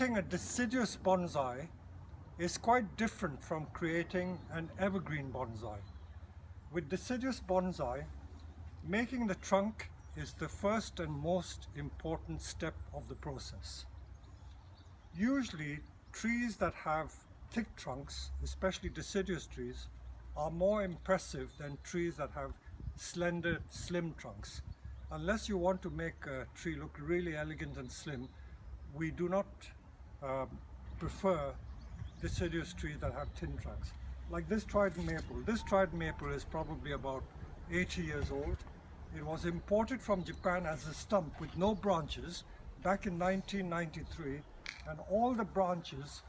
creating a deciduous bonsai is quite different from creating an evergreen bonsai. With deciduous bonsai, making the trunk is the first and most important step of the process. Usually, trees that have thick trunks, especially deciduous trees, are more impressive than trees that have slender, slim trunks. Unless you want to make a tree look really elegant and slim, we do not prefer deciduous trees that have thin trunks. Like this trident maple. This trident maple is probably about 80 years old. It was imported from Japan as a stump with no branches back in 1993, and all the branches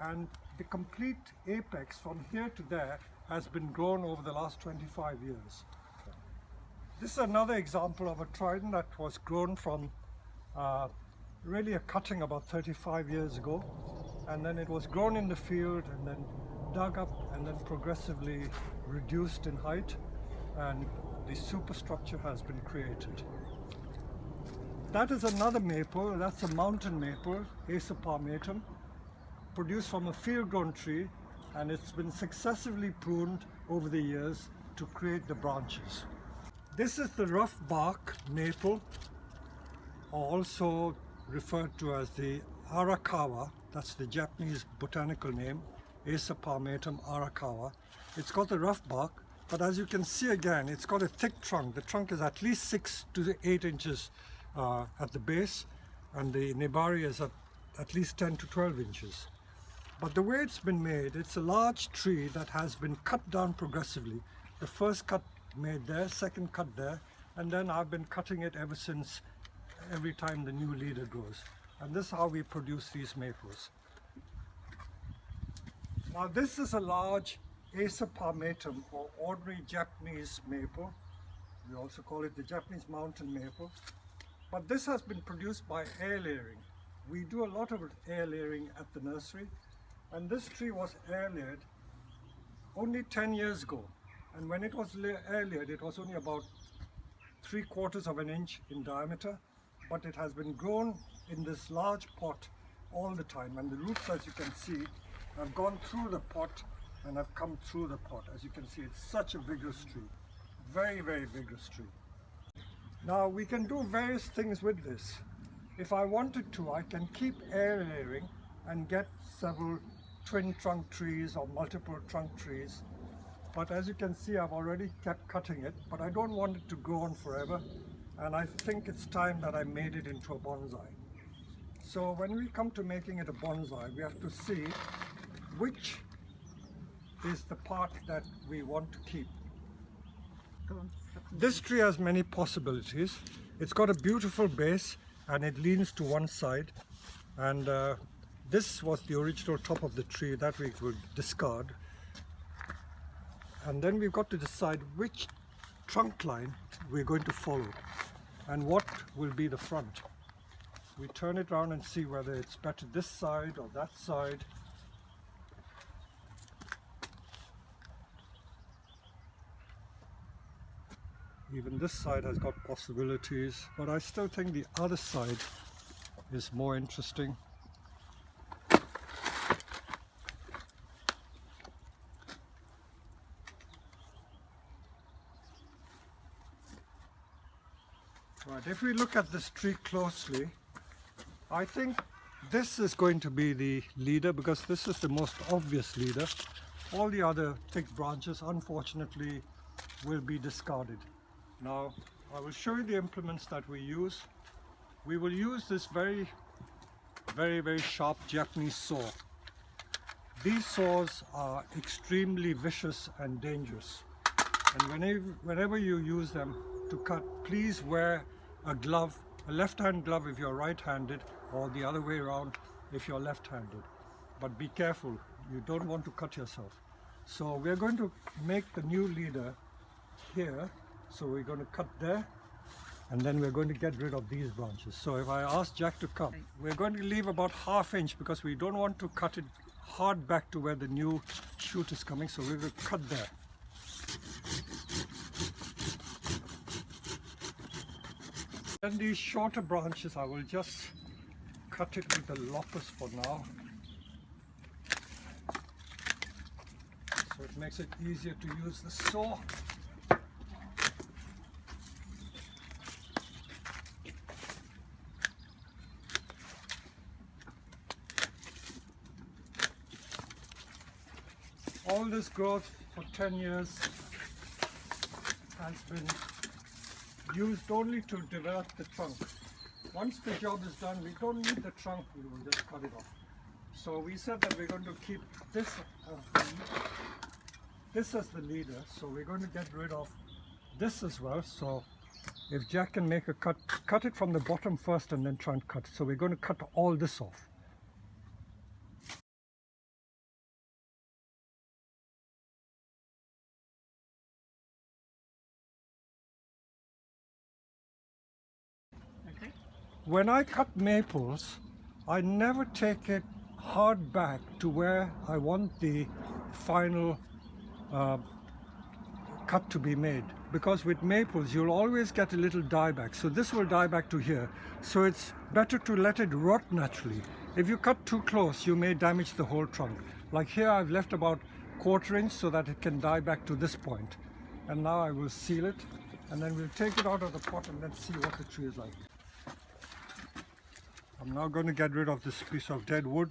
and the complete apex from here to there has been grown over the last 25 years. This is another example of a trident that was grown from really a cutting about 35 years ago, and then it was grown in the field and then dug up and then progressively reduced in height, and the superstructure has been created. That is another maple. That's a mountain maple, Acer palmatum, produced from a field-grown tree, and it's been successively pruned over the years to create the branches. This is the rough bark maple, also referred to as the Arakawa. That's the Japanese botanical name, Acer palmatum Arakawa. It's got the rough bark, but as you can see again, it's got a thick trunk. The trunk is at least 6 to 8 inches at the base, and the nebari is at least 10 to 12 inches. But the way it's been made, it's a large tree that has been cut down progressively. The first cut made there, second cut there, and then I've been cutting it ever since, every time the new leader grows. And this is how we produce these maples. Now this is a large Acer palmatum, or ordinary Japanese maple. We also call it the Japanese mountain maple. But this has been produced by air layering. We do a lot of air layering at the nursery, and this tree was air layered only 10 years ago. And when it was air layered, it was only about 3/4 of an inch in diameter, but it has been grown in this large pot all the time, and the roots, as you can see, have gone through the pot and have come through the pot. As you can see, it's such a vigorous tree, very, very vigorous tree. Now we can do various things with this. If I wanted to, I can keep air layering and get several twin trunk trees or multiple trunk trees. But as you can see, I've already kept cutting it, but I don't want it to go on forever, and I think it's time that I made it into a bonsai. So when we come to making it a bonsai, we have to see which is the part that we want to keep. This tree has many possibilities. It's got a beautiful base and it leans to one side, and this was the original top of the tree that we would discard. And then we've got to decide which trunk line we're going to follow and what will be the front. We turn it around and see whether it's better this side or that side. Even this side has got possibilities, but I still think the other side is more interesting. Right, if we look at this tree closely, I think this is going to be the leader, because this is the most obvious leader. All the other thick branches, unfortunately, will be discarded. Now, I will show you the implements that we use. We will use this very, very sharp Japanese saw. These saws are extremely vicious and dangerous. And whenever you use them to cut, please wear a glove, a left-hand glove if you're right-handed, or the other way around if you're left-handed. But be careful, you don't want to cut yourself. So we're going to make the new leader here. So we're going to cut there, and then we're going to get rid of these branches. So if I ask Jack to come, we're going to leave about 1/2 inch because we don't want to cut it hard back to where the new shoot is coming. So we're going to cut there. Then these shorter branches, I will just cut it with the loppers for now, so it makes it easier to use the saw. All this growth for 10 years has been used only to develop the trunk. Once the job is done, we don't need the trunk, we will just cut it off. So we said that we're going to keep this as the leader, so we're going to get rid of this as well. So if Jack can make a cut it from the bottom first and then try and cut. So we're going to cut all this off. When I cut maples, I never take it hard back to where I want the final cut to be made, because with maples you'll always get a little dieback, so this will die back to here, so it's better to let it rot naturally. If you cut too close, you may damage the whole trunk. Like here I've left about 1/4 inch so that it can die back to this point, and now I will seal it, and then we'll take it out of the pot and then see what the tree is like. I'm now going to get rid of this piece of dead wood